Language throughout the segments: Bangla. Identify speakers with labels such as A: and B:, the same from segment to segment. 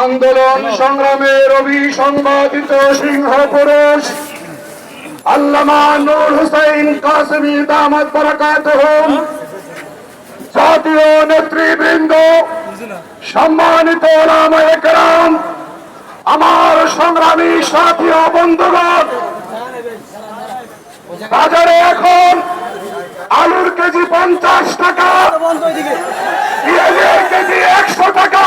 A: আন্দোলন সংগ্রামের অভিসংবাদিত সিংহ পুরুষ আল্লামা নূর হুসাইন কাসেমী দামাত বারাকাতুহুম, জাতীয় নেতৃবৃন্দ, সম্মানিত ওলামায়ে কেরাম, আমার সংগ্রামী সাথী ও বন্ধুগণ, বাজারে এখন আলুর কেজি 50 টাকা, পেঁয়াজের কেজি 100 টাকা।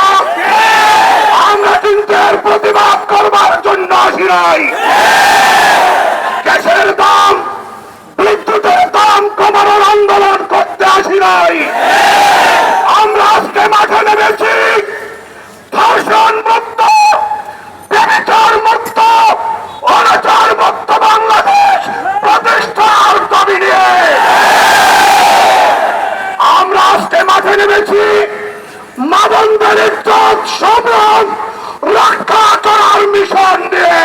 A: আমরা কিন্তু এর প্রতিবাদ করবার জন্য আসি নাই। গ্যাসের দাম, বিদ্যুতের দাম কমানোর আন্দোলন করতে আসি নাই। আমরা আজকে মাঠে নেমেছি ধর্ষণ মুক্ত, ব্যভিচার মুক্ত, অনাচার মুক্ত বাংলাদেশ প্রতিষ্ঠার দাবি নিয়ে। আমরা আজকে মাঠে নেমেছি মা বোনদের ইজ্জত সম্মান রক্ষা করার মিশন নিয়ে।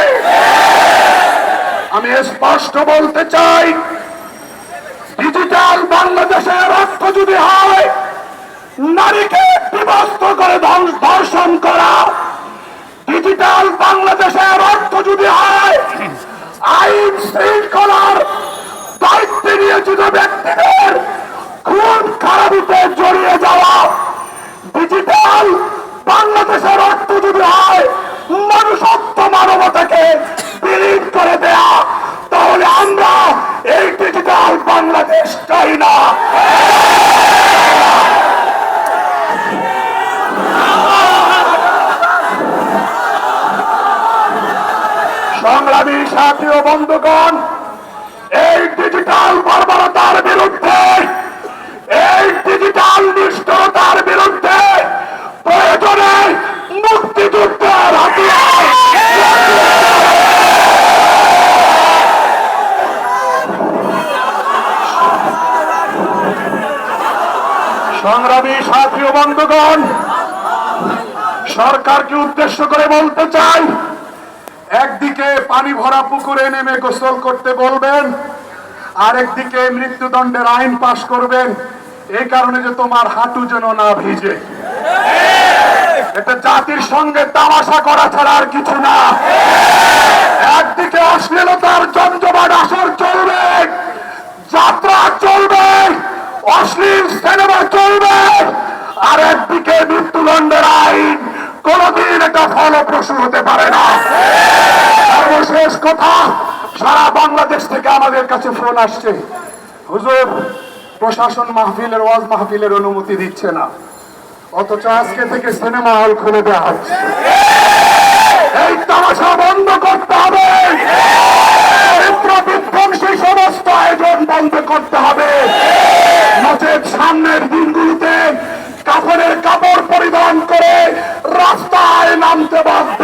A: আমি স্পষ্ট বলতে চাই, ডিজিটাল বাংলাদেশের অর্থ যদি হয় নারীকে বিভক্ত করে ধর্ষণ করা, ডিজিটাল বাংলাদেশের অর্থ যদি হয় আইন শৃঙ্খলার দায়িত্বে নিয়োজিত ব্যক্তিদের খুন খারাপিতে জড়িয়ে যাওয়া, ডিজিটাল বাংলাদেশের অর্থ যদি হয় মনুষ্যত্ব মানবতাকে বিলীন করে দেয়া, তাহলে আমরা এই ডিজিটাল বাংলাদেশ চাই না। সংগ্রামী সাথী ও বন্ধুগণ, এই ডিজিটাল বর্বরতার বিরুদ্ধে, এই ডিজিটাল নিষ্ঠুরতার বিরুদ্ধে প্রয়োজনে মুক্তিযুদ্ধের হাতিয়ার। সংগ্রামী সাথী ও বন্ধুগণ, সরকারকে উদ্দেশ্য করে বলতে চাই, একদিকে পানি ভরা পুকুরে নেমে গোসল করতে বলবেন, আরেকদিকে মৃত্যুদণ্ডের আইন পাশ করবেন, এই কারণে যে তোমার হাঁটু যেন না ভিজে। এটা জাতির সঙ্গে তামাশা করা ছাড়া আর কিছু না। একদিকে অশ্লীলতার জমজমাট আসর চলবে, যাত্রা চলবে, অশ্লীল সিনেমা চলবে, আর একদিকে মৃত্যুদণ্ডের আইন কোনদিন এটা ফলপ্রসূ হতে পারে না। সর্বশেষ কথা, সারা বাংলাদেশ থেকে আমাদের কাছে ফোন আসছে, হুজুর প্রশাসন মাহফিলের ওয়াজ মাহফিলের অনুমতি দিচ্ছে না, অথচ আজকে থেকে সিনেমা হল খুলে দেওয়া হচ্ছে। এই তামাশা বন্ধ করতে হবে, বিধ্বংসী সমস্ত আয়োজন বন্ধ করতে হবে, নচেত সামনের দিনগুলিতে কাফনের কাপড় পরিধান করে রাস্তায় নামতে বাধ্য